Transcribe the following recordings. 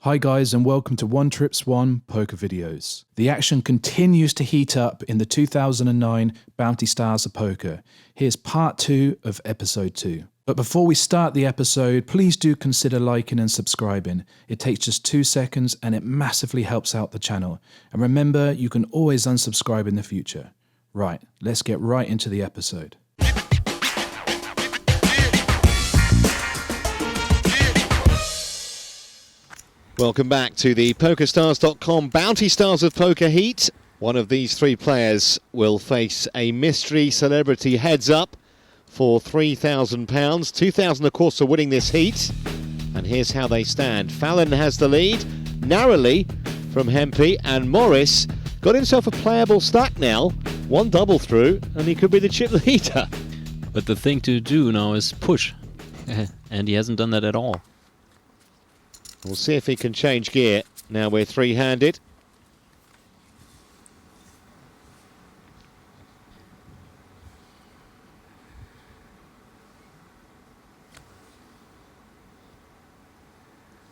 Hi guys and welcome to One Trips One Poker Videos. The action continues to heat up in the 2009 Bounty Stars of Poker. Here's part 2 of episode 2. But before we start the episode, please do consider liking and subscribing. It takes just 2 seconds and it massively helps out the channel. And remember, you can always unsubscribe in the future. Right, let's get right into the episode. Welcome back to the PokerStars.com Bounty Stars of Poker Heat. One of these three players will face a mystery celebrity heads up for £3,000. £2,000 of course for winning this heat. And here's how they stand. Fallon has the lead, narrowly from Hempy, and Morris got himself a playable stack now. One double through, and he could be the chip leader. But the thing to do now is push. And he hasn't done that at all. We'll see if he can change gear. Now we're three-handed.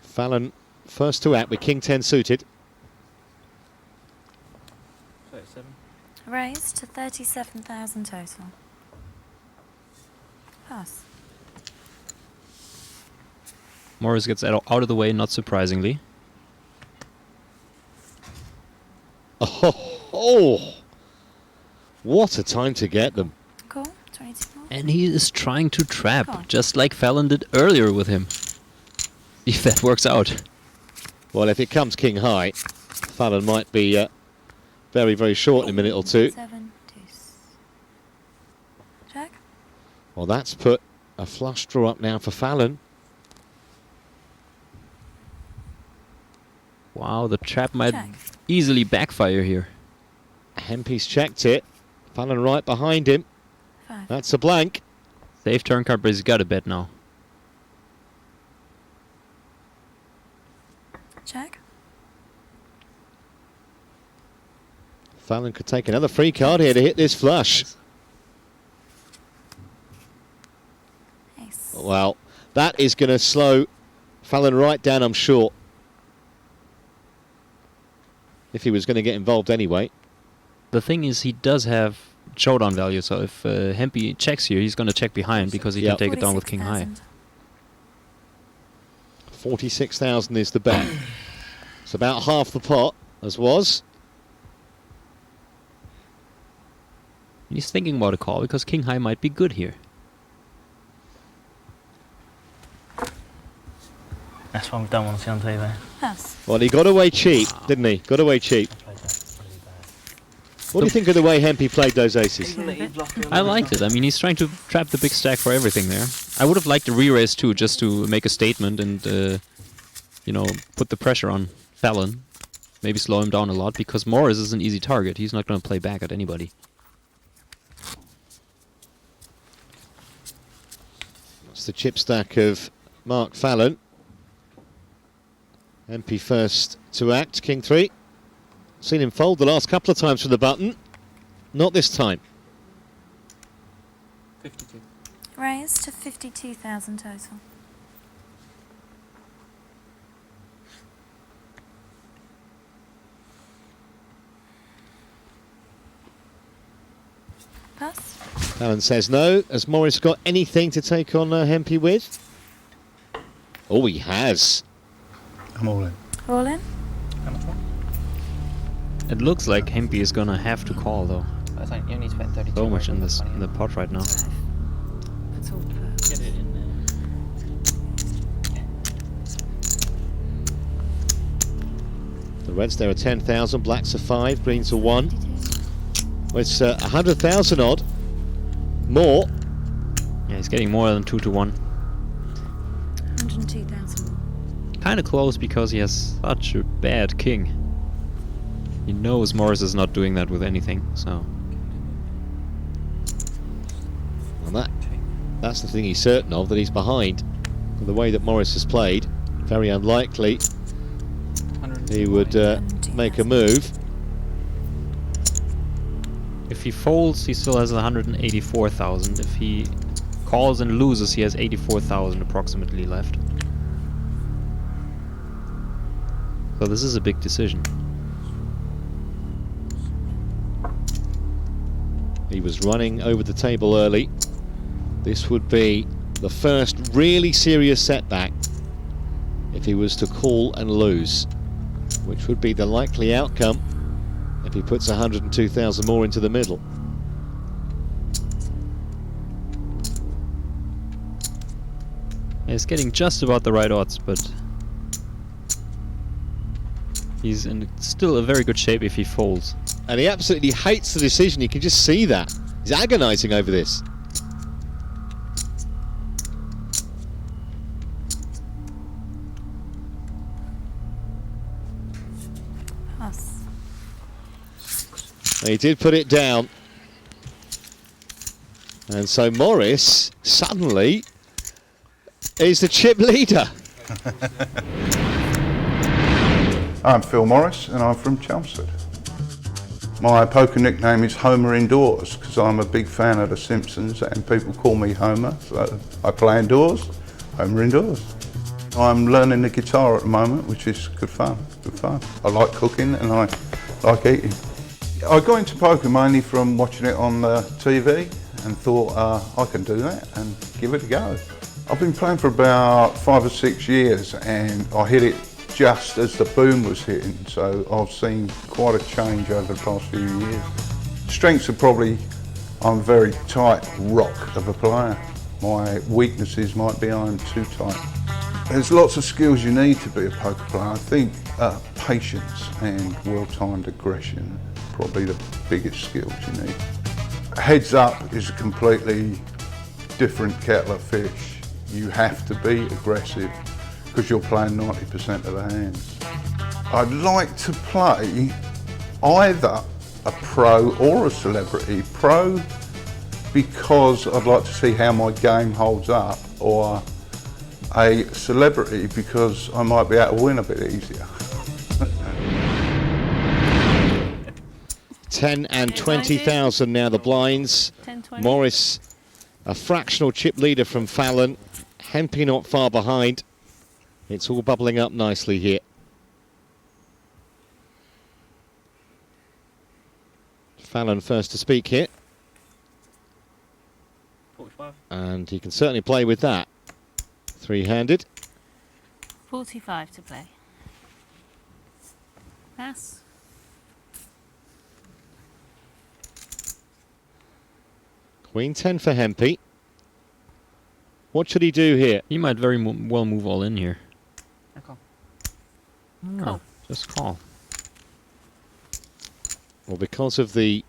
Fallon first to act with King 10 suited. 37. Raised to 37,000 total. Pass. Morris gets out of the way, not surprisingly. Oh, what a time to get them. Cool. 22 more. And he is trying to trap, just like Fallon did earlier with him. If that works out. Well, if it comes king high, Fallon might be very, very short in a minute or two. 7, deuce. Check. Well, that's put a flush draw up now for Fallon. Wow, the trap might Check. easily backfire here. Hempy's checked it. Fallon right behind him. 5. That's a blank. Safe turn card, but he's got a bet now. Check. Fallon could take another free card here to hit this flush. Ace. Well, that is going to slow Fallon right down, I'm sure. If he was going to get involved anyway. The thing is, he does have showdown value, so if Hempy checks here, he's going to check behind because he Yep. can take it down with king high. 46,000. 46,000 is the bet. It's about half the pot, as was. He's thinking about a call because king high might be good here. That's what I don't want to see on TV. Pass. Well, he got away cheap, didn't he? Got away cheap. Played that really bad. What do you think of the way Hempy played those aces? I liked it. I mean, he's trying to trap the big stack for everything there. I would have liked a re-raise too, just to make a statement and, you know, put the pressure on Fallon. Maybe slow him down a lot, because Morris is an easy target. He's not going to play back at anybody. That's the chip stack of Mark Fallon. Hempy first to act, king 3. Seen him fold the last couple of times from the button. Not this time. 52. Raised to 52,000 total. Pass. Fallon says no. Has Morris got anything to take on Hempy with? Oh, he has. I'm all in. All in. How much more? It looks like Hempy is going to have to call, though. I think you need to bet 32. So much in the pot right now. 5. That's all per. Get it in there. The reds there are 10,000, blacks are 5, greens are 1. 52. Well, it's 100,000 odd. More. Yeah, he's getting more than 2 to 1. 102,000. Kind of close because he has such a bad king. He knows Morris is not doing that with anything, so... Well, that's the thing he's certain of, that he's behind. With the way that Morris has played, very unlikely he would make a move. If he folds, he still has 184,000. If he calls and loses, he has 84,000 approximately left. So this is a big decision. He was running over the table early. This would be the first really serious setback if he was to call and lose, which would be the likely outcome if he puts 102,000 more into the middle. He's getting just about the right odds, but he's in still a very good shape if he folds. And he absolutely hates the decision. You can just see that. He's agonising over this. Pass. He did put it down. And so Morris suddenly is the chip leader. I'm Phil Morris and I'm from Chelmsford. My poker nickname is Homer Indoors because I'm a big fan of The Simpsons and people call me Homer, so I play indoors, Homer Indoors. I'm learning the guitar at the moment, which is good fun. I like cooking and I like eating. I got into poker mainly from watching it on the TV and thought I can do that and give it a go. I've been playing for about 5 or 6 years and I hit it just as the boom was hitting, so I've seen quite a change over the past few years. Strengths are probably, I'm a very tight rock of a player. My weaknesses might be I'm too tight. There's lots of skills you need to be a poker player. I think patience and well-timed aggression are probably the biggest skills you need. Heads up is a completely different kettle of fish. You have to be aggressive because you're playing 90% of the hands. I'd like to play either a pro or a celebrity. Pro because I'd like to see how my game holds up, or a celebrity because I might be able to win a bit easier. 10 and 20,000 now the blinds. 10, 20. Morris, a fractional chip leader from Fallon. Hempy not far behind. It's all bubbling up nicely here. Fallon first to speak here. 45. And he can certainly play with that. Three-handed. 45 to play. Pass. Queen 10 for Hempy. What should he do here? He might very well move all in here. Okay. Call. Just call. Well, because of the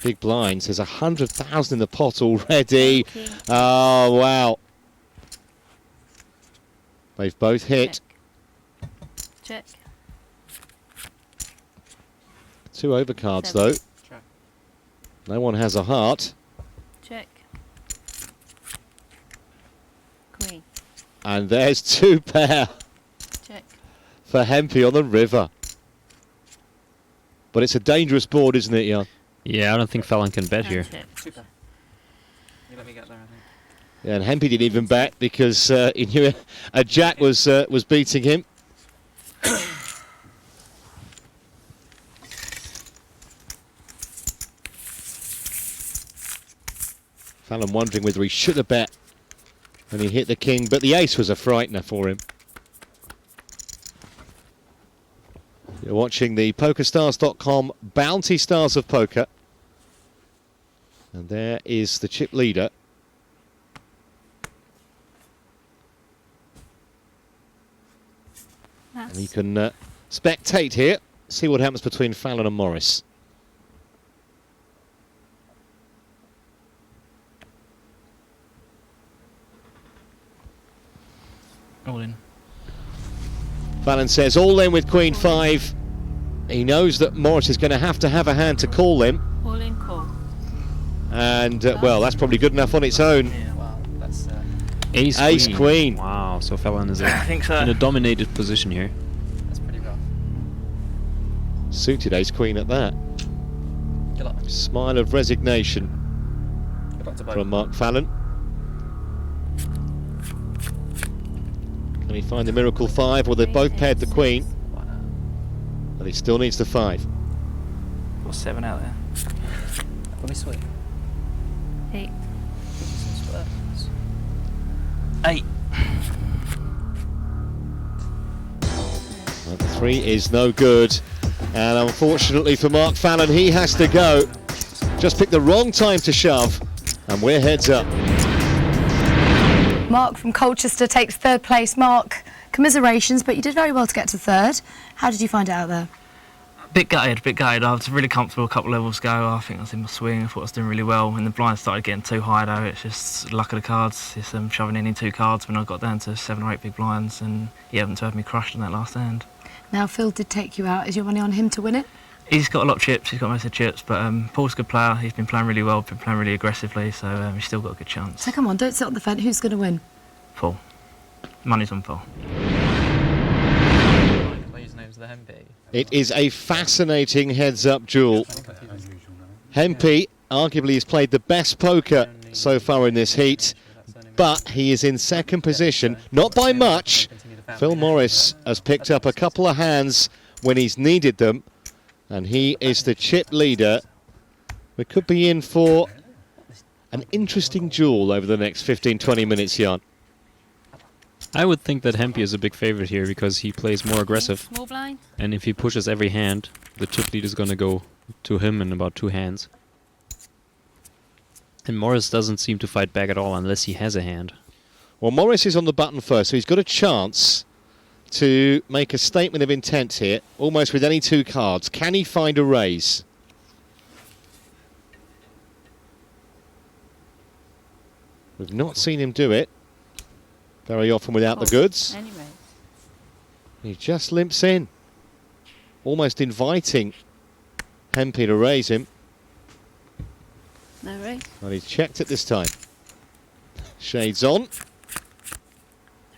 big blinds, there's 100,000 in the pot already. King. Oh, wow. They've both hit. Check. Two overcards, Seven. though. Check. No one has a heart. Check. Queen. And there's two pair Check. for Hempy on the river. But it's a dangerous board, isn't it, Jan? Yeah, I don't think Fallon can bet here. And check. Super. You let me get there, I think. Yeah, and Hempy didn't even bet because he knew a jack was beating him. Fallon wondering whether he should have bet when he hit the king, but the ace was a frightener for him. You're watching the PokerStars.com Bounty Stars of Poker. And there is the chip leader. Pass. And you can spectate here, see what happens between Fallon and Morris. All in. Fallon says all in with Queen 5. He knows that Morris is going to have a hand to call him. All in call. And, well, that's probably good enough on its own. Yeah, well, that's... Ace, Ace queen. Wow, so Fallon is I think so. in a dominated position here. That's pretty rough. Suited ace queen at that. Good luck. Smile of resignation Good luck to both. from Mark Fallon. Can he find the miracle 5? Well, they've both paired the queen. And he still needs the 5. Got 7 out there. Will be sweet. 8. Some spurs. 8. Well, the 3 is no good. And unfortunately for Mark Fallon, he has to go. Just picked the wrong time to shove. And we're heads up. Mark from Colchester takes 3rd place. Mark, commiserations, but you did very well to get to 3rd. How did you find it out there? Bit gutted. I was really comfortable a couple of levels ago. I think I was in my swing. I thought I was doing really well. When the blinds started getting too high, though, it's just luck of the cards. It's shoving in 2 cards when I got down to 7 or 8 big blinds, and he happened to have me crushed in that last hand. Now, Phil did take you out. Is your money on him to win it? He's got a lot of chips. He's got most of the chips, but Paul's a good player. He's been playing really well, been playing really aggressively, so he's still got a good chance. So come on, don't sit on the fence. Who's going to win? Paul. Money's on Paul. My username's the Hempy. It is a fascinating heads-up duel. Hempy arguably has played the best poker so far in this heat, but he is in 2nd position, not by much. Phil Morris has picked up a couple of hands when he's needed them, and he is the chip leader. We could be in for an interesting duel over the next 15-20 minutes, Jan. I would think that Hempy is a big favorite here because he plays more aggressive, Small blind. and if he pushes every hand, the chip lead is going to go to him in about 2 hands. And Morris doesn't seem to fight back at all unless he has a hand. Well, Morris is on the button first, so he's got a chance to make a statement of intent here, almost with any 2 cards. Can he find a raise? We've not seen him do it very often without the goods. Anyway. He just limps in, almost inviting Hempy to raise him. No raise. Well, he's checked it this time. Shades on.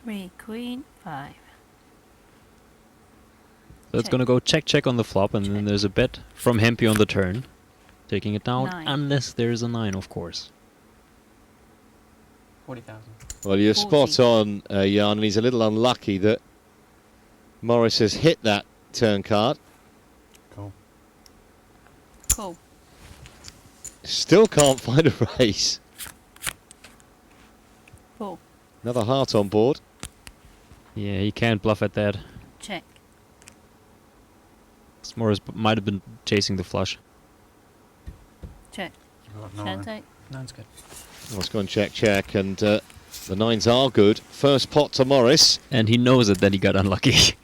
3. Queen. 5. So it's Check. going to go check on the flop, and then there's a bet from Hempy on the turn, taking it down, 9. unless there's a 9, of course. 40,000. Well, you're 40. spot on, Jan, and he's a little unlucky that Morris has hit that turn card. Cool. Still can't find a raise. Cool. Another heart on board. Yeah, he can't bluff at that. Check. Morris might have been chasing the flush. Check. Shan't take. 9's good. Well, it's gone check, and the 9s are good. First pot to Morris. And he knows it that he got unlucky.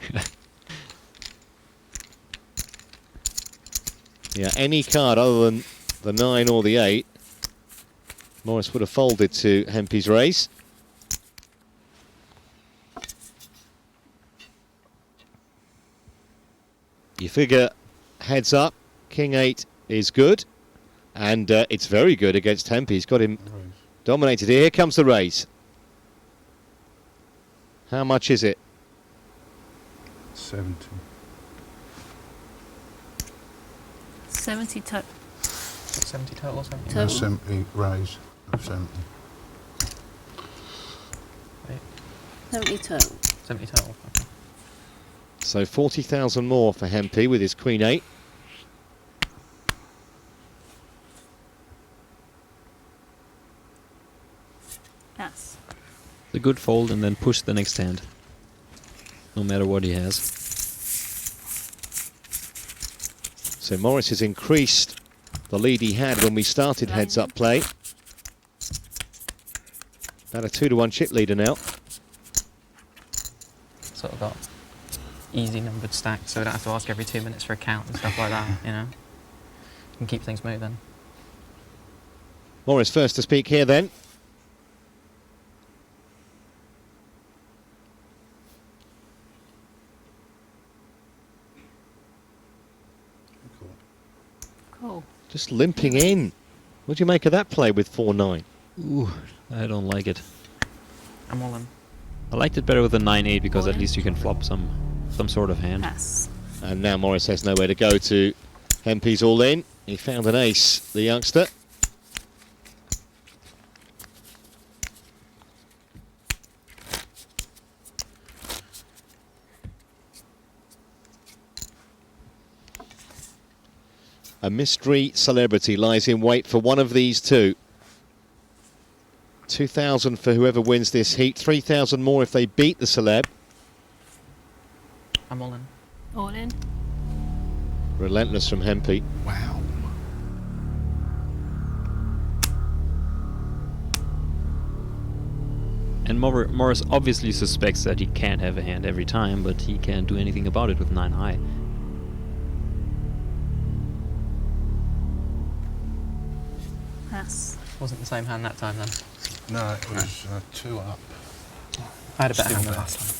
Yeah, any card other than the 9 or the 8, Morris would have folded to Hempy's raise. You figure heads up, King 8 is good, and it's very good against Hempy. He's got him dominated here. Here comes the raise. How much is it? 70. 70 total. 70 total, 70. Total. 70 raise of 70. 70 total. 70 total. Okay. So 40,000 more for Hempy with his Queen 8. Pass. The good fold and then push the next hand. No matter what he has. So Morris has increased the lead he had when we started heads up play. About a 2-1 chip leader now. Sort of got easy numbered stacks, so we don't have to ask every 2 minutes for a count and stuff like that, you know. Can keep things moving. Morris first to speak here then. Cool. Just limping in. What do you make of that play with 4-9? Ooh, I don't like it. I'm all in. I liked it better with a 9-8 because All at in. least you can flop some sort of hand. Pass. And now Morris has nowhere to go to. Hempy's all in. He found an ace, the youngster. A mystery celebrity lies in wait for one of these two. 2,000 for whoever wins this heat, 3,000 more if they beat the celeb. I'm all in. All in. Relentless from Hempy. Wow. And Morris obviously suspects that he can't have a hand every time, but he can't do anything about it with 9 high. Pass. Wasn't the same hand that time then. No, it was 2 up. I had a better Still hand than there. last time.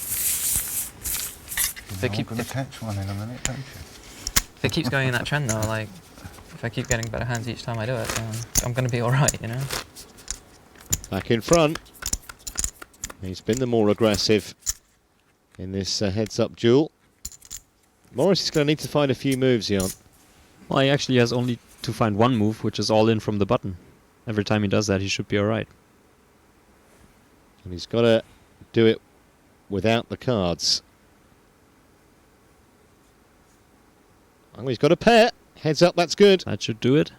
You They know, keep- I'm going to catch one in a minute, don't you? If it keeps going in that trend though, like, if I keep getting better hands each time I do it, then I'm going to be alright, you know? Back in front. He's been the more aggressive in this heads-up duel. Morris is going to need to find a few moves, Jan. Well, he actually has only to find one move, which is all in from the button. Every time he does that, he should be alright. And he's got to do it without the cards. Oh, he's got a pair. Heads up, that's good. That should do it.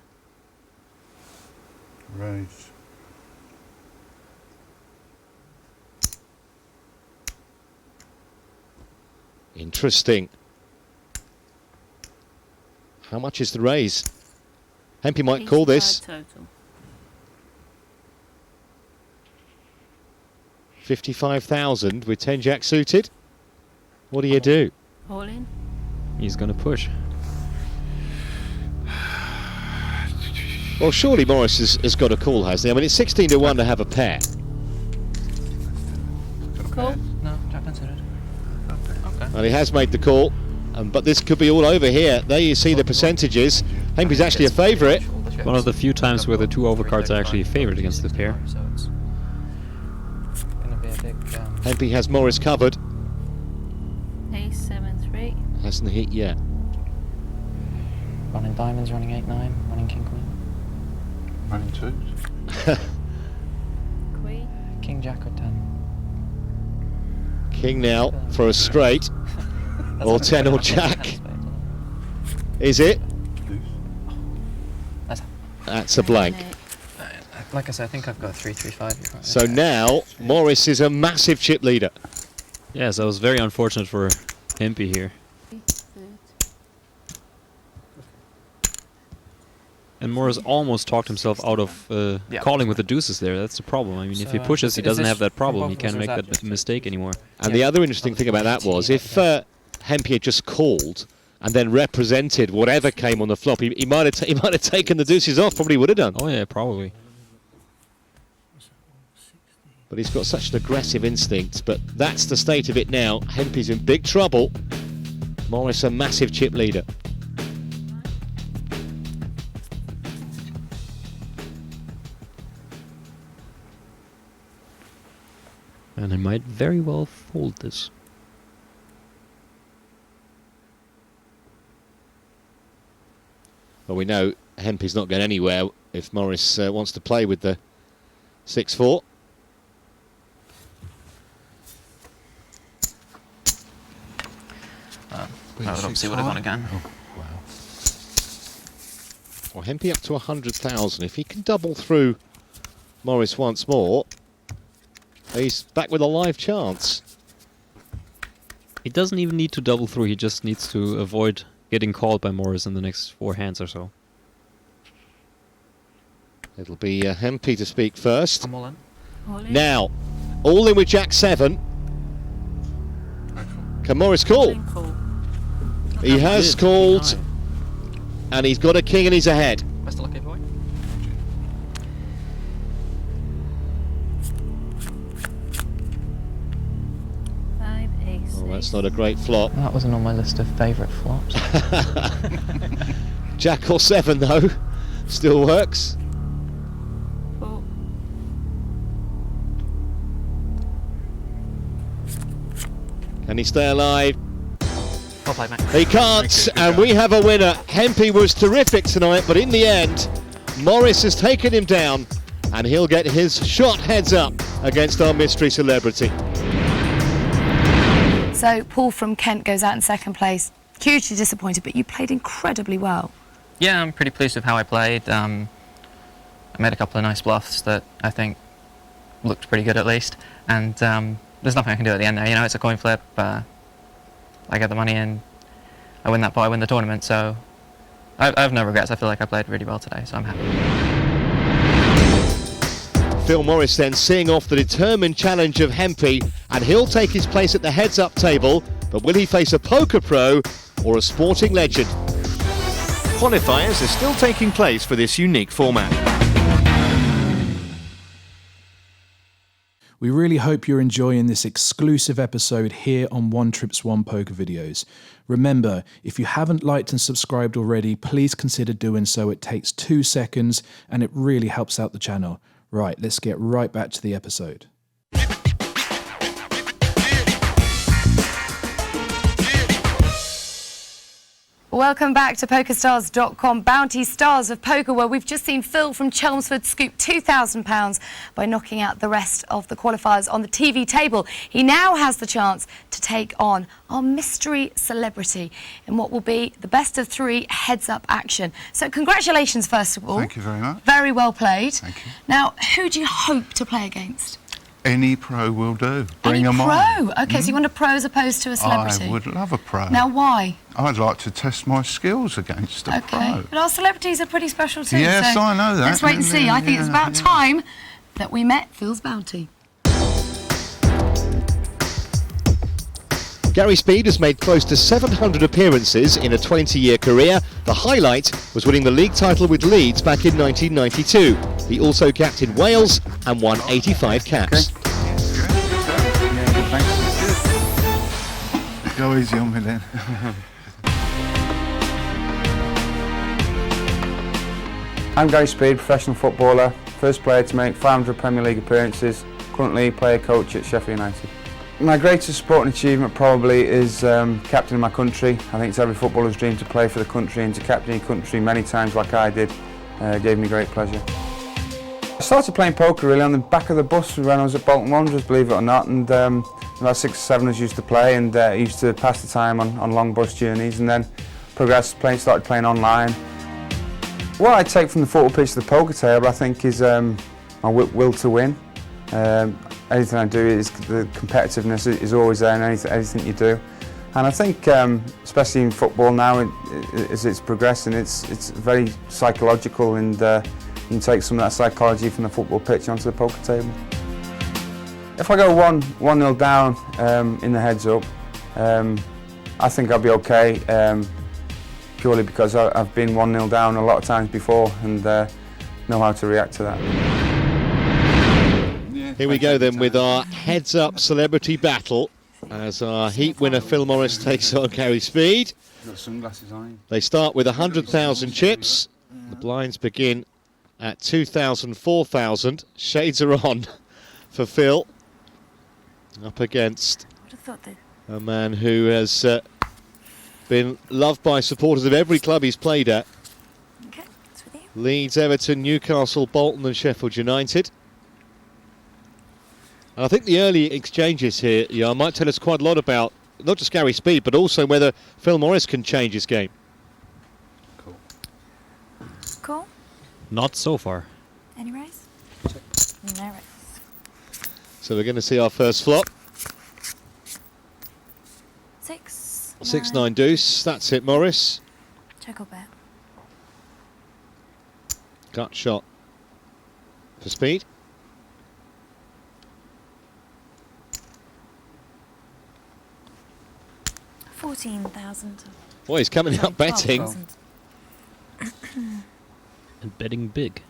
Raise. Interesting. How much is the raise? Hempy might call this. 85 total. 55,000 with 10 jack suited. What do you do? All in. He's gonna push. Well, surely Morris has got a call, hasn't he? I mean, it's 16 to 1 to have a pair. Cool. No, Jack considered. Okay. And he has made the call. But this could be all over here. There you see the percentages. Hempy's actually a favourite. One of the few times where the 2 overcards are actually favored against the pair. So it's going to be a big... Hempy has Morris covered. Ace 7-3. Hasn't hit yet. running diamonds, running 8-9, running king queen. Running 2s. Queen. King jack or 10. King now for a straight. Or 10 or jack. Is it? That's a blank. Like I said, I think I've got a 3-3-5. So now Morris is a massive chip leader. Yes, that was very unfortunate for Hempy here. And Morris almost talked himself out of calling with the deuces there. That's the problem. I mean, if he So, pushes, he is doesn't this have that from problem. both He of can't us, or make is that that just- mistake anymore. And Yeah. the other interesting thing about that was if Hempy had just called and then represented whatever came on the flop, he might have taken the deuces off. Probably would have done. Oh yeah, probably. But he's got such an aggressive instinct. But that's the state of it now. Hempy's in big trouble. Morris a massive chip leader. And he might very well fold this. Well, we know Hempy's not going anywhere if Morris wants to play with the 6-4. I would obviously would have gone again. Oh, wow. Well, Hempy up to 100,000. If he can double through Morris once more, he's back with a live chance. He doesn't even need to double through. He just needs to avoid getting called by Morris in the next 4 hands or so. It'll be Hempy to speak first. I'm all in. All in. Now, all in with Jack 7. Can Morris All call? in call. He has Did. called, and he's got a king and he's ahead. Best of luck, boy. Five, ace. Well, that's ace. not a great flop. That wasn't on my list of favourite flops. Jack or 7 though, still works. Four. Can he stay alive? Well played, mate. He can't, and we have a winner. Hempy was terrific tonight, but in the end, Morris has taken him down, and he'll get his shot heads up against our mystery celebrity. So Paul from Kent goes out in second place. Hugely disappointed, but you played incredibly well. Yeah, I'm pretty pleased with how I played. I made a couple of nice bluffs that I think looked pretty good at least. And there's nothing I can do at the end there. You know, it's a coin flip. I get the money in. I win that pot. I win the tournament. So I have no regrets. I feel like I played really well today. So I'm happy. Phil Morris then seeing off the determined challenge of Hempy, and he'll take his place at the heads-up table, but will he face a poker pro or a sporting legend? Qualifiers are still taking place for this unique format. We really hope you're enjoying this exclusive episode here on One Trips One Poker Videos. Remember, if you haven't liked and subscribed already, please consider doing so. It takes 2 seconds and it really helps out the channel. Right, let's get right back to the episode. Welcome back to PokerStars.com, Bounty Stars of Poker, where we've just seen Phil from Chelmsford scoop £2,000 by knocking out the rest of the qualifiers on the TV table. He now has the chance to take on our mystery celebrity in what will be the best of 3 heads-up action. So congratulations, first of all. Thank you very much. Very well played. Thank you. Now, who do you hope to play against? Any pro will do. Bring Any them pro? on. Okay, so you want a pro as opposed to a celebrity? I would love a pro. Now, why? I'd like to test my skills against a Okay, pro. but our celebrities are pretty special too. Yes, so I know that. Let's wait and see. I think it's about Yeah. time that we met Phil's Bounty. Gary Speed has made close to 700 appearances in a 20-year career. The highlight was winning the league title with Leeds back in 1992. He also captained Wales and won 85 caps. Okay. Yeah, thanks. Go easy on me then. I'm Gary Speed, professional footballer, first player to make 500 Premier League appearances, currently player coach at Sheffield United. My greatest sporting achievement probably is captaining my country. I think it's every footballer's dream to play for the country, and to captain your country many times like I did gave me great pleasure. I started playing poker really on the back of the bus when I was at Bolton Wanderers, believe it or not, and about 6 or 7 of us used to play, and used to pass the time on long bus journeys, and then progressed playing, started playing online. What I take from the football pitch to the poker table, I think, is my will to win. Anything I do is the competitiveness is always there in anything you do, and I think especially in football now, as it's progressing, it's very psychological, and you can take some of that psychology from the football pitch onto the poker table. If I go 1-0 down in the heads up, I think I'll be okay, purely because I've been 1-0 down a lot of times before and know how to react to that. Here we go then with our heads-up celebrity battle as our heat winner Phil Morris takes on Gary Speed. Got sunglasses on. They start with 100,000 chips. The blinds begin at 2,000, 4,000. Shades are on for Phil, up against a man who has been loved by supporters of every club he's played at. Okay, it's with you. Leeds, Everton, Newcastle, Bolton and Sheffield United. And I think the early exchanges here, might tell us quite a lot about not just Gary Speed, but also whether Phil Morris can change his game. Cool. Not so far. Any raise? No raise. So we're going to see our first flop. 6. 6-9 deuce. That's it, Morris. Check or bet. Gut shot for Speed. $14,000. Boy, he's coming out betting. 12,000. And betting big.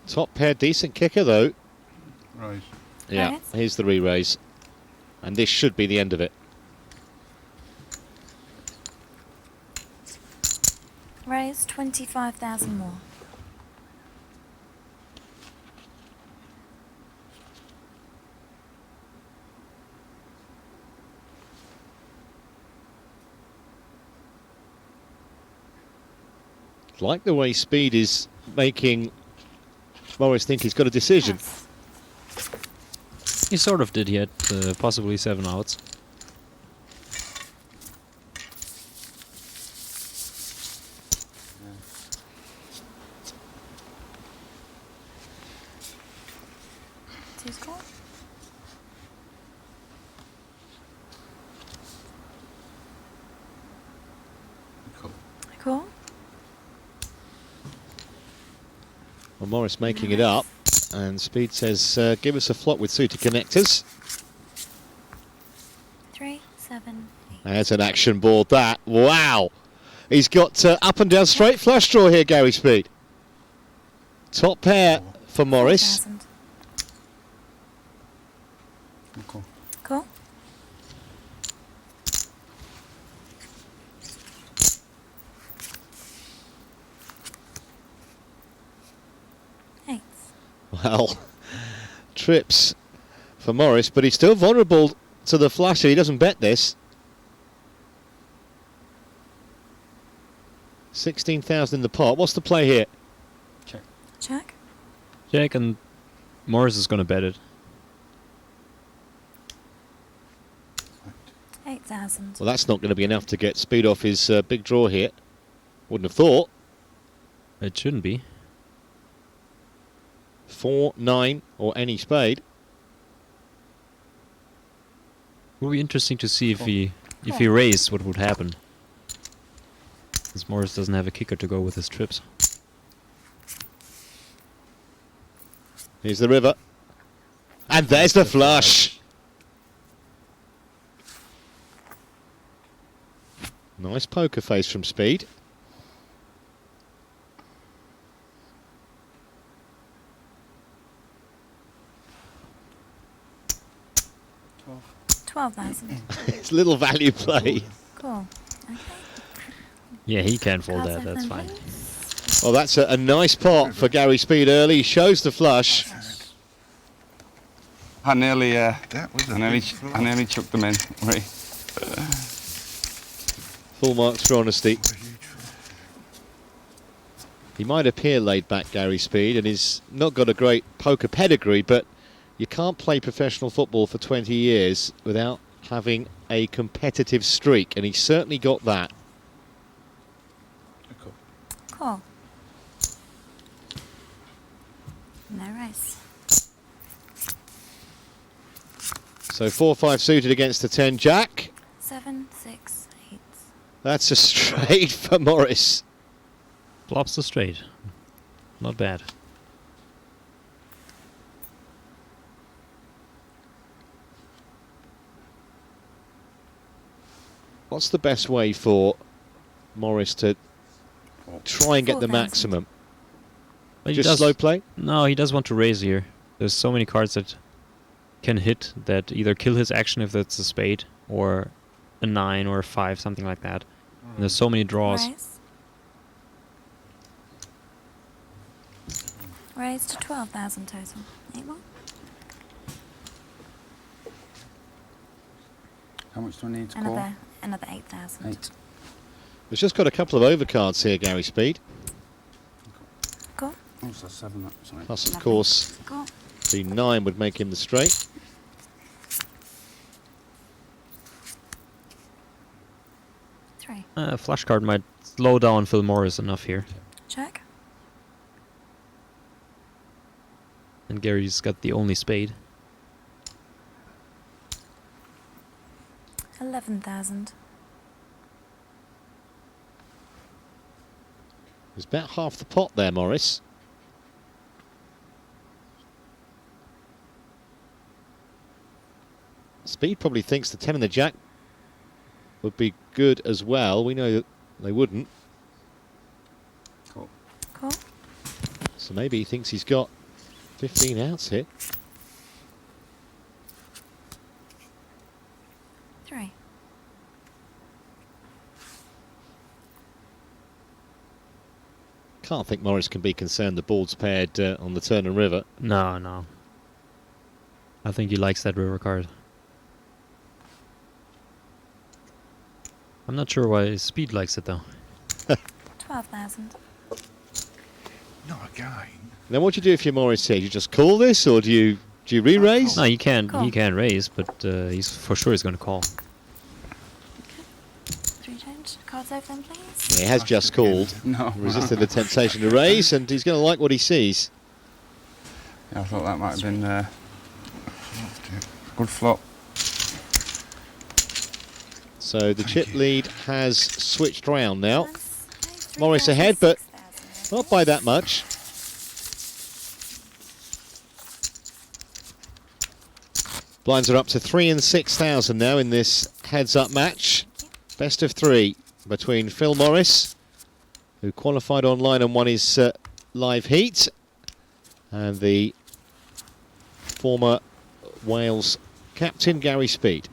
Top pair, decent kicker though. Right. Yeah, Right. here's the re-raise. And this should be the end of it. Raise 25,000 more. Like the way Speed is making Morris think he's got a decision. Yes. He sort of did. He had possibly 7 outs. Two score. Cool. Well, Morris making it up, and Speed says, give us a flop with suited connectors. 3, 7, 8. There's an action board, that. Wow! He's got up and down straight flush draw here, Gary Speed. Top pair for Morris. 4,000. Cool. Cool. Eights. Well, trips for Morris, but he's still vulnerable to the flusher. He doesn't bet this. 16,000 in the pot. What's the play here? Check. Check, and Morris is going to bet it. 8,000. Well, that's not going to be enough to get Speed off his big draw here. Wouldn't have thought. It shouldn't be. 4, 9, or any spade. It will be interesting to see if he raised, what would happen. Since Morris doesn't have a kicker to go with his trips. Here's the river. And there's the flush. Nice poker face from Speed. $12,000. It's little value play. Cool. Okay. Yeah, he can fold Cards that, that's open, fine. please. Well, that's a nice pot for Gary Speed early. He shows the flush. I nearly, I That was a nearly, big flop. I nearly chucked them in. Right. Full marks for honesty. He might appear laid back, Gary Speed, and he's not got a great poker pedigree, but you can't play professional football for 20 years without having a competitive streak, and he's certainly got that. Cool. No race. So 4-5 suited against the 10 jack. 7, 6, 8. That's a straight for Morris. Flops the straight. Not bad. What's the best way for Morris to try and get the 4,000. maximum? But he Just does- slow play? No, he does want to raise here. There's so many cards that can hit that either kill his action if that's a spade, or a 9 or a 5, something like that. And there's so many draws. Raise. Raise to 12,000 total. 8 more. How much do I need to call? Another 8,000. 8. We've just got a couple of overcards here, Gary Speed. Cool. Oh, so 7 up, sorry. Plus, of Lovely. course, Cool. the 9 would make him the straight. Three. Flush card might slow down Phil Morris enough here. Check. And Gary's got the only spade. 11,000. There's about half the pot there, Morris. Speed probably thinks the 10 and the jack would be good as well. We know that they wouldn't. Cool. Cool. So maybe he thinks he's got 15 outs here. 3. Can't think Morris can be concerned the board's paired on the turn and river. No, no. I think he likes that river card. I'm not sure why Speed likes it though. 12,000. Not again. Then what do you do if you're Morris here? Do you just call this, or do you re-raise? No, he can Call. raise, but he's for sure he's going to call. 3 change. Cards open, please. Yeah, he has just called. No. Resisted the temptation to raise, and he's going to like what he sees. Yeah, I thought that might have been Good flop. So the chip lead has switched round now. Okay, Morris ahead, but 6,000. not by that much. Blinds are up to 3 and 6,000 now in this heads-up match. Best of 3 between Phil Morris, who qualified online and won his live heat, and the former Wales captain Gary Speed.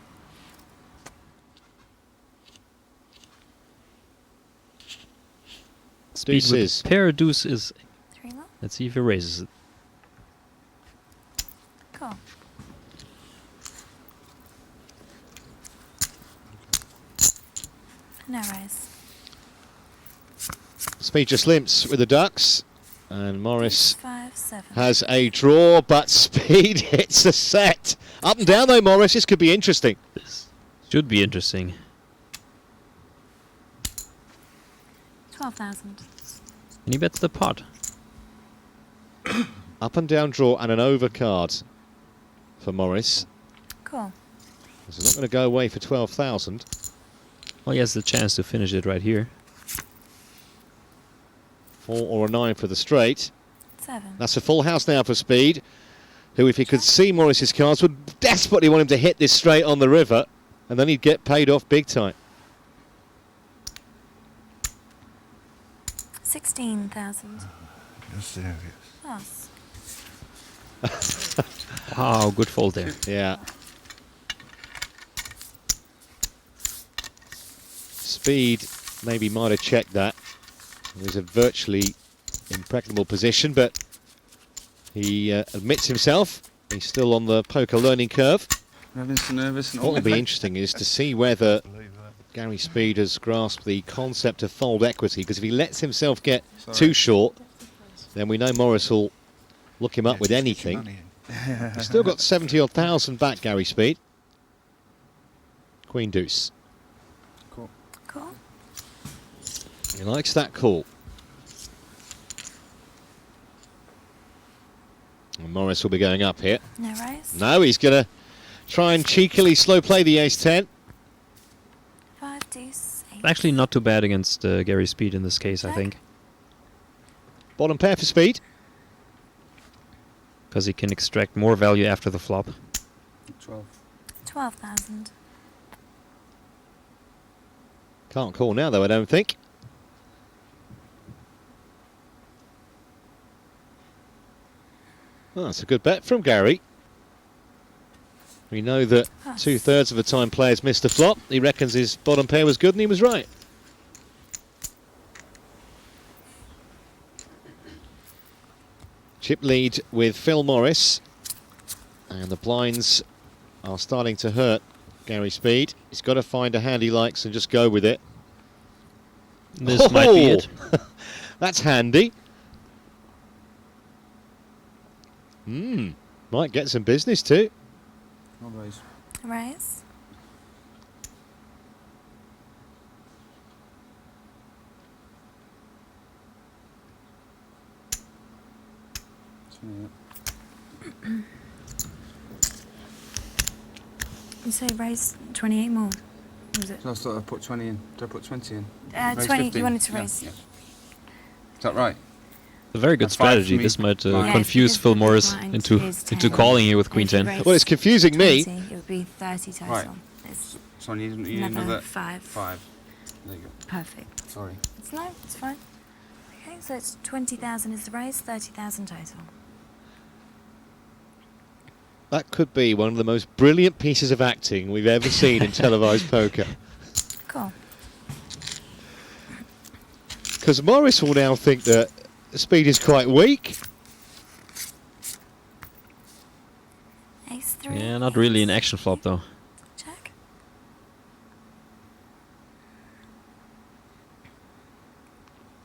Speed with Deuces. a pair of deuces. 3 more. Let's see if he raises it. Cool. No raise. Speed just limps with the ducks, and Morris 5, 7. has a draw, but Speed hits a set. Up and down though, Morris, this could be interesting. This should be interesting. 12,000. And he bets the pot. Up and down draw and an overcard for Morris. Cool. This is not going to go away for 12,000. Well, he has the chance to finish it right here. 4 or a 9 for the straight. 7. That's a full house now for Speed, who, if he could see Morris's cards, would desperately want him to hit this straight on the river, and then he'd get paid off big time. 16,000. You're serious. Plus. Wow, good fold there. Yeah. Speed maybe might have checked that. It was a virtually impregnable position, but he admits himself he's still on the poker learning curve. Never so nervous. And What will be interesting is to see whether Gary Speed has grasped the concept of fold equity, because if he lets himself get too short, then we know Morris will look him up with anything. He's still got 70-odd thousand back, Gary Speed. Queen deuce. Cool. He likes that call. And Morris will be going up here. No raise. No, he's going to try and cheekily slow play the ace-10. 5, deuce, 8. Actually, not too bad against Gary Speed in this case, I think. Bottom pair for Speed. Because he can extract more value after the flop. 12,000. Can't call now, though, I don't think. Well, that's a good bet from Gary. We know that 2/3 of the time players miss the flop. He reckons his bottom pair was good, and he was right. Chip lead with Phil Morris. And the blinds are starting to hurt Gary Speed. He's got to find a hand he likes and just go with it. This might be it. That's handy. Might get some business too. Always. Raise. You say raise 28 more. What was it? So I thought I put 20 in. Did I put 20 in? Raise 20. 15. You wanted to Yeah, raise. yeah. Is that right? A very good That's five strategy. for me. This might Yeah, confuse because Phil the Morris blind into is 10. calling you with Queen If you 10. raise Well, it's confusing me. 20, it would be 30 total. Right. It's So I need another another 5. 5. There you go. Perfect. Sorry. It's fine. Okay, so it's 20,000 is the raise, 30,000 total. That could be one of the most brilliant pieces of acting we've ever seen in televised poker. Cool. Because Morris will now think that Speed is quite weak. Ace 3. Yeah, not really an action flop though. Check.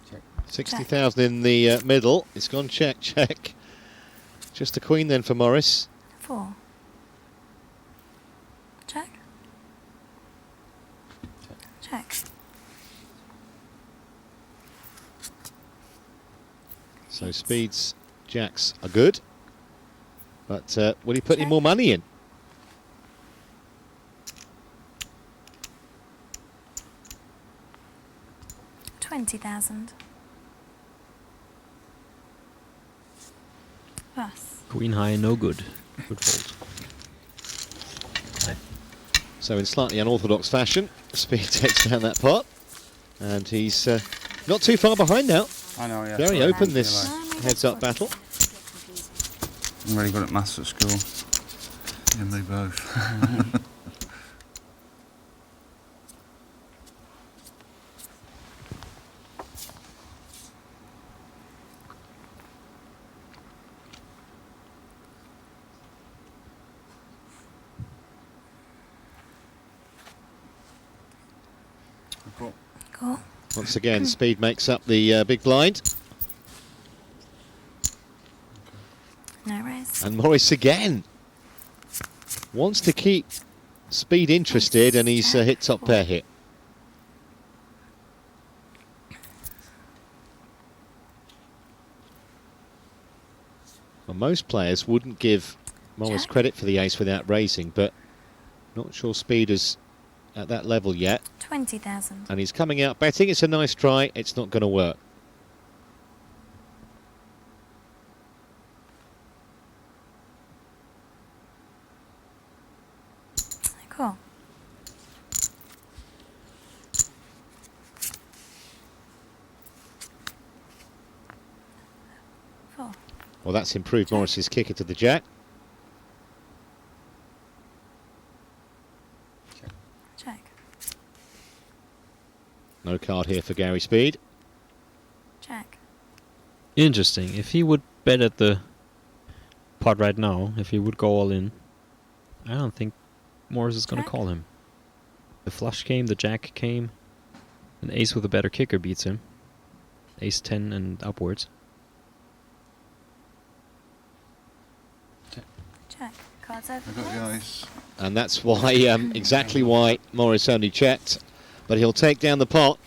Check. 60,000 in the middle. It's gone check, check. Just a queen then for Morris. 4. Check. Check. So Speed's jacks are good. But will he put any Check. more money in? 20,000. Pass. Queen high, no good. Good fold. So in slightly unorthodox fashion, Speed takes down that pot. And he's not too far behind now. I know, yeah. Very open, this heads-up battle. I'm really good at maths at school. Yeah, me both. Cool. Once again, Speed makes up the big blind. No raise. And Morris again wants to keep Speed interested, and he's hit top pair here. Well, most players wouldn't give Morris credit for the ace without raising, but not sure Speed is at that level yet. 20,000. And he's coming out betting. It's a nice try. It's not going to work. Cool. Four. Well, that's improved Morris's kicker to the jack. Check. No card here for Gary Speed. Check. Interesting. If he would bet at the pot right now, if he would go all in, I don't think Morris is going to call him. The flush came, the jack came. An ace with a better kicker beats him. Ace 10 and upwards. Check. Cards over. I got the ace. And that's why, exactly why Morris only checked. But he'll take down the pot.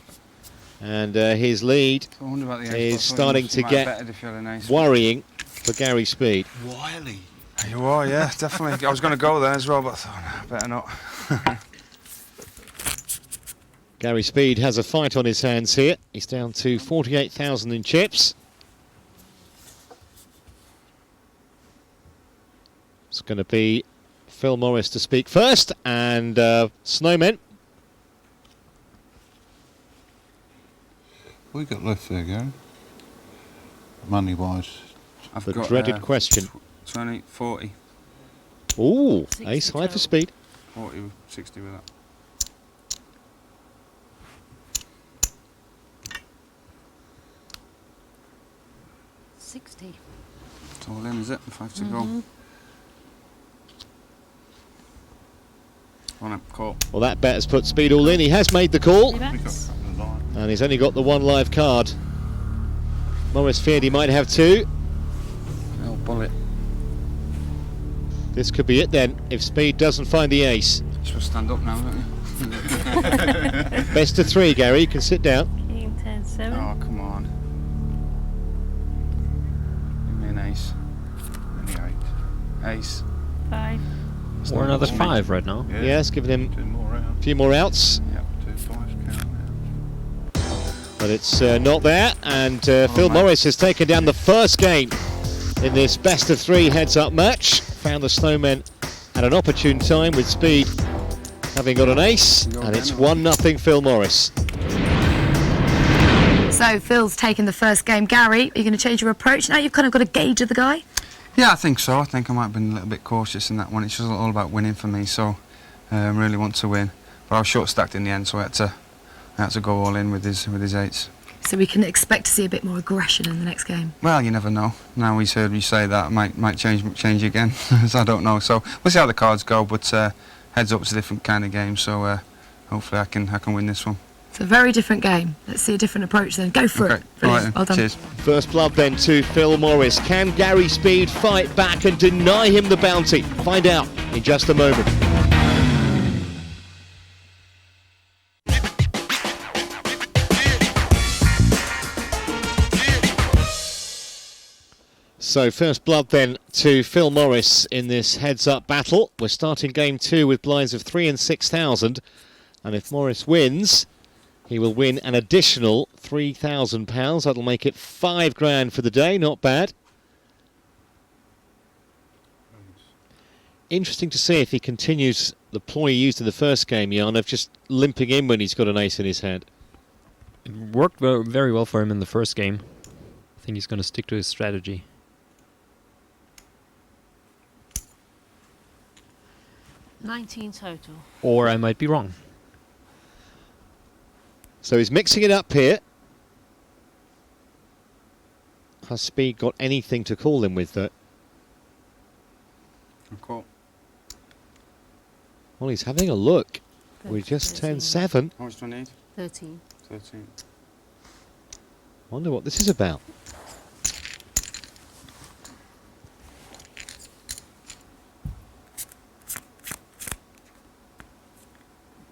And his lead I wonder about the ace, is starting to get nice worrying for Gary Speed. Wiley. You are, yeah, definitely. I was going to go there as well, but I thought, no, better not. Gary Speed has a fight on his hands here. He's down to 48,000 in chips. It's going to be Phil Morris to speak first, and Snowmen. What you got left there, Gary? Money-wise. I've The got, dreaded question. 20, 40. Ooh, ace high for Speed. 40, 60 with that. It's all in, is it? 5 to go. On it, call. Well, that bet has put Speed all in. He has made the call. We got a couple of lines. And he's only got the one live card. Morris feared he might have two. Oh, bullet. This could be it then, if Speed doesn't find the ace. Should stand up now, don't you? Best of three, Gary. You can sit down. King 10, 7. Oh, come on. Give me an ace. Give me 8. Ace. 5. Or another 5 right now. Yeah. Yes, giving him 2 more out. a few more outs. Yep, 2 5s count now. But it's not there. And Phil Morris has taken down the first game in this best of three heads-up match. Found the Snowmen at an opportune time with Speed having got an ace. And it's 1-0 Phil Morris. So Phil's taken the first game. Gary, are you going to change your approach now? You've kind of got a gauge of the guy. Yeah, I think so. I think I might have been a little bit cautious in that one. It's just all about winning for me, so I really want to win. But I was short stacked in the end, so I had to go all in with his eights. So we can expect to see a bit more aggression in the next game. Well, you never know. Now he's heard me say that, it might change again. So I don't know. So we'll see how the cards go. But heads up, it's a different kind of game. So hopefully I can win this one. It's a very different game. Let's see a different approach then. Go for it. All right, then. Well done. Cheers. First blood then to Phil Morris. Can Gary Speed fight back and deny him the bounty? Find out in just a moment. So first blood then to Phil Morris in this heads-up battle. We're starting game 2 with blinds of 3 and 6,000. And if Morris wins, he will win an additional £3,000. That'll make it £5,000 for the day. Not bad. Interesting to see if he continues the ploy he used in the first game, Jan, of just limping in when he's got an ace in his hand. It worked very well for him in the first game. I think he's going to stick to his strategy. $19 total. Or I might be wrong. So he's mixing it up here. Has Speed got anything to call him with, though? Cool. Well, he's having a look. We just turned 7. How much do I need? 13. 13. Wonder what this is about.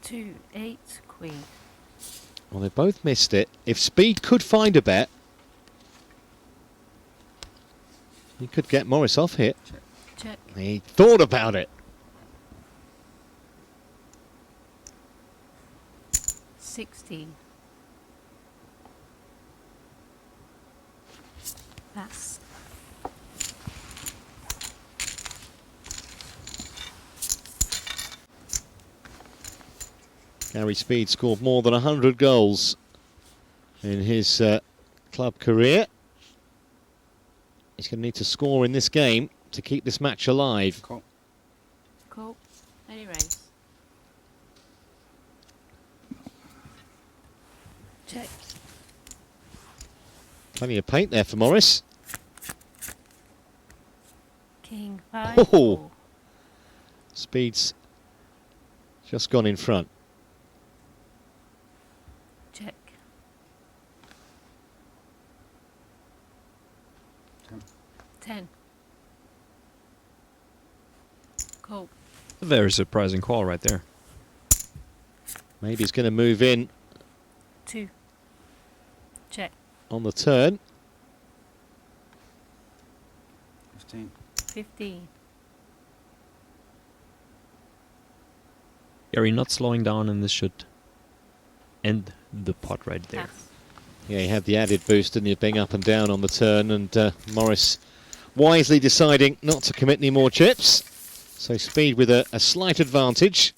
2, 8, queen. Well, they both missed it. If Speed could find a bet, he could get Morris off here. Check. He thought about it. 16. Pass. Gary Speed scored more than 100 goals in his club career. He's going to need to score in this game to keep this match alive. Cool. Cool. Any raise. Check. Plenty of paint there for Morris. King 5. Oh. Four. Speed's just gone in front. Check. 10. Cool. A very surprising call right there. Maybe he's going to move in 2. Check. on the turn. 15. 15. Gary not slowing down, and this should end the pot right there. Pass. Yeah, he had the added boost, didn't he, being up and down on the turn, and Morris wisely deciding not to commit any more chips. So Speed with a slight advantage.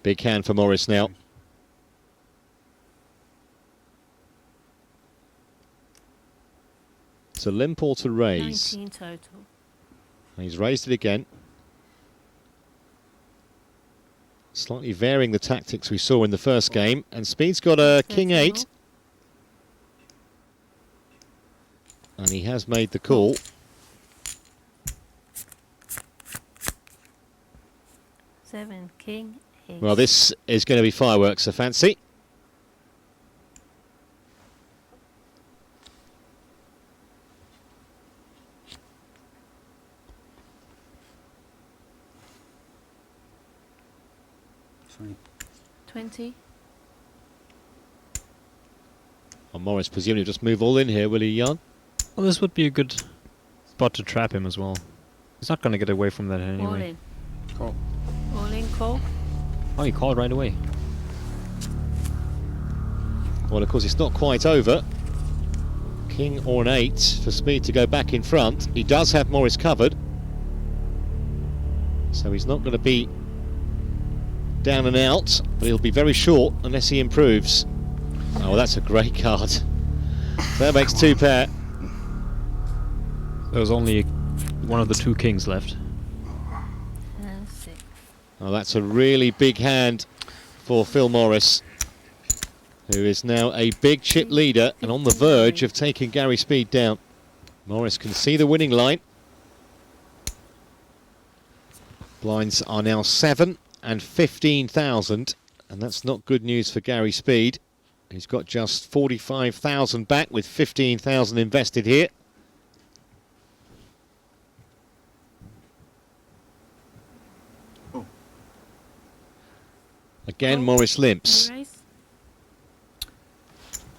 Big hand for Morris now. It's a limp or to raise. 19 total. He's raised it again. Slightly varying the tactics we saw in the first game. And Speed's got a King 8. And he has made the call. 7. King 8. Well, this is going to be fireworks, I fancy. Sweet. 20. Well, Morris presumably just move all in here, will he, Jan? Well, this would be a good spot to trap him as well. He's not going to get away from that All anyway. in. Cool. All in, call. Oh, he called right away. Well, of course, it's not quite over. King or an 8 for Speed to go back in front. He does have Morris covered. So he's not going to be down and out, but he'll be very short unless he improves. Oh, that's a great card. That makes 2 pair. There's only one of the 2 kings left. And 6. Oh, that's a really big hand for Phil Morris, who is now a big chip leader and on the verge of taking Gary Speed down. Morris can see the winning line. Blinds are now 7 and 15,000, and that's not good news for Gary Speed. He's got just 45,000 back with 15,000 invested here. Again, Morris limps. Any raise.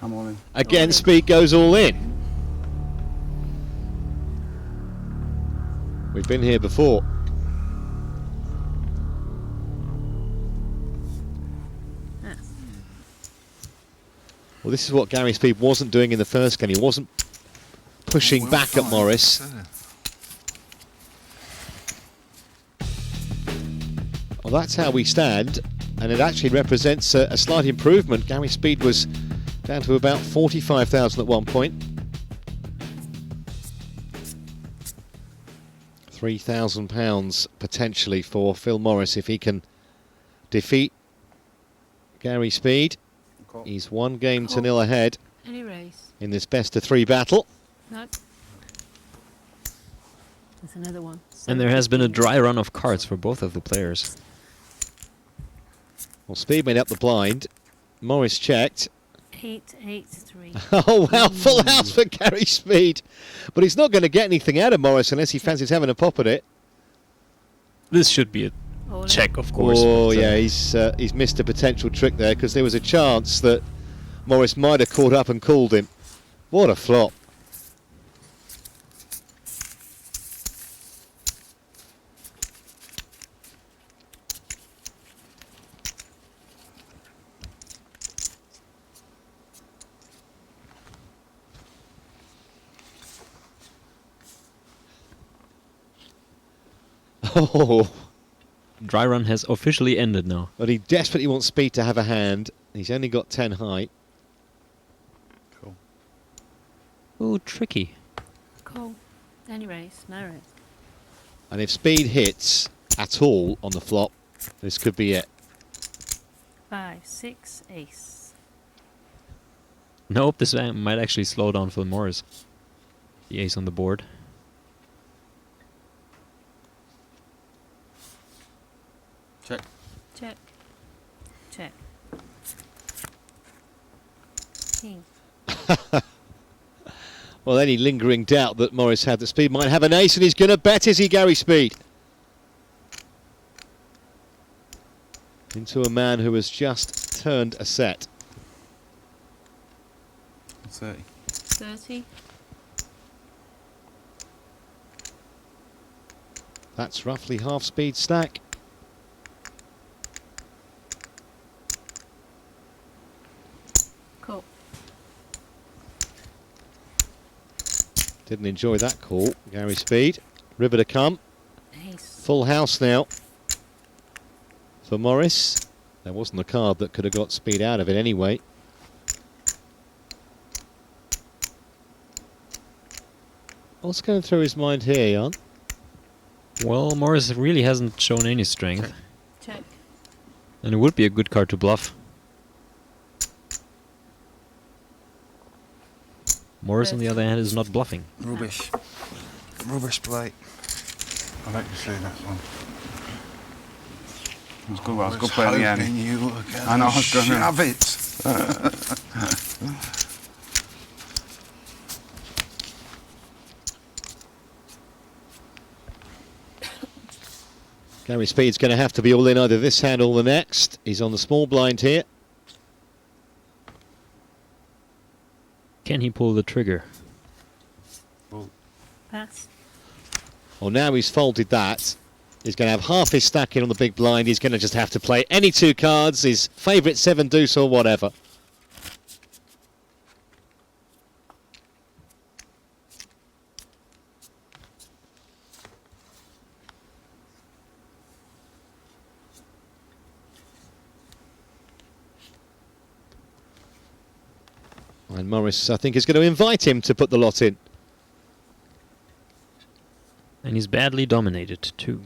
I'm all in. Again, Speed goes all in. Been here before. Well, this is what Gary Speed wasn't doing in the first game. He wasn't pushing back at Morris. Well, that's how we stand, and it actually represents a slight improvement. Gary Speed was down to about 45,000 at one point. 3,000 pounds potentially for Phil Morris if he can defeat Gary Speed. He's 1 game to 0 ahead Any race? in this best of 3 battle. No. There's another one. And there has been a dry run of cards for both of the players. Well, Speed made up the blind. Morris checked. 883. Oh, wow, full house for Gary Speed. But he's not going to get anything out of Morris unless he fancies having a pop at it. This should be a check, of course. Oh, but, yeah, he's missed a potential trick there because there was a chance that Morris might have caught up and called him. What a flop. Oh. Dry run has officially ended now. But he desperately wants Speed to have a hand. He's only got 10 height. Cool. Ooh, tricky. Cool. Any race? No race. And if Speed hits at all on the flop, this could be it. 5, 6, ace. Nope, this might actually slow down Phil Morris. The ace on the board. Check. Check. Check. King. Well, any lingering doubt that Morris had that Speed might have an ace, and he's going to bet, is he, Gary Speed? Into a man who has just turned a set. 30. 30. That's roughly half Speed stack. Cool. Didn't enjoy that call, Gary Speed. River to come. Ace. Full house now for Morris. There wasn't a card that could have got Speed out of it anyway. What's going through his mind here, Jan? Well, Morris really hasn't shown any strength. Check. And it would be a good card to bluff. Morris, on the other hand, is not bluffing. Rubbish. Rubbish play. I'll let you see that one. It was good. I was good play at the end. You were going I know, I was to gonna- shove it. Gary Speed's going to have to be all in either this hand or the next. He's on the small blind here. Can he pull the trigger? Pass. Well, now he's folded that. He's going to have half his stack in on the big blind. He's going to just have to play any 2 cards, his favourite 7 deuce or whatever. And Morris, I think, is going to invite him to put the lot in. And he's badly dominated, too.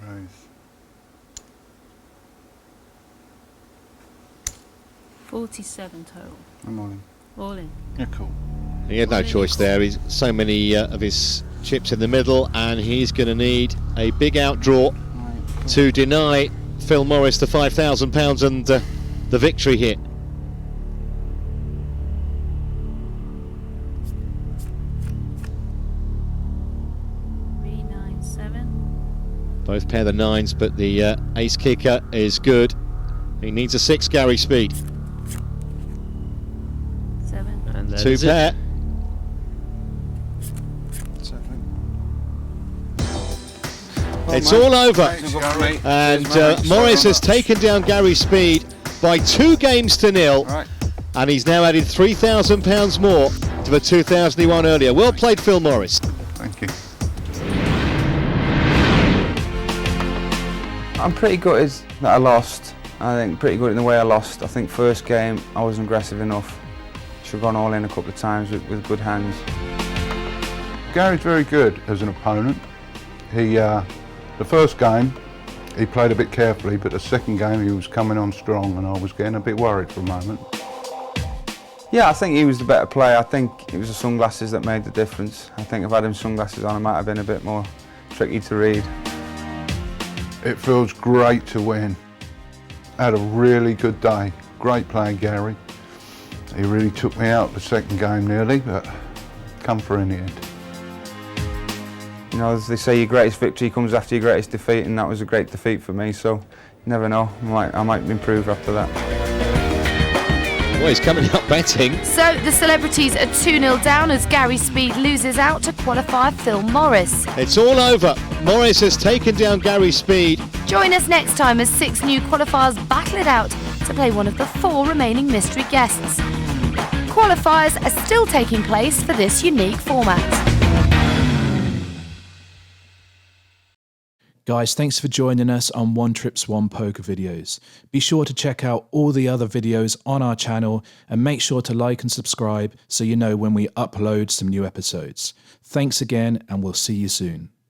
Right. 47 total. I'm on. All in. Yeah, cool. He had no choice there. He's so many of his chips in the middle, and he's going to need a big outdraw to deny Phil Morris the £5,000 and the victory here. Both pair the 9s, but the ace kicker is good. He needs a 6, Gary Speed. 7. And that 2 is pair. it. 7. It's all over. And Morris has taken down Gary Speed by 2-0, and he's now added £3,000 more to the 2,000 he won earlier. Well played, Phil Morris. Thank you. I'm pretty gutted that I lost. I think pretty good in the way I lost. I think first game I wasn't aggressive enough. Should have gone all in a couple of times with good hands. Gary's very good as an opponent. The first game he played a bit carefully, but the second game he was coming on strong and I was getting a bit worried for a moment. Yeah, I think he was the better player. I think it was the sunglasses that made the difference. I think if I had him sunglasses on, I might have been a bit more tricky to read. It feels great to win. Had a really good day. Great playing Gary. He really took me out the second game nearly, but come through in the end. You know, as they say, your greatest victory comes after your greatest defeat, and that was a great defeat for me, so you never know. I might improve after that. Well, he's coming up betting. So the celebrities are 2-0 down as Gary Speed loses out to qualifier Phil Morris. It's all over. Morris has taken down Gary Speed. Join us next time as 6 new qualifiers battle it out to play one of the 4 remaining mystery guests. Qualifiers are still taking place for this unique format. Guys, thanks for joining us on One Trips One Poker videos. Be sure to check out all the other videos on our channel and make sure to like and subscribe so you know when we upload some new episodes. Thanks again, and we'll see you soon.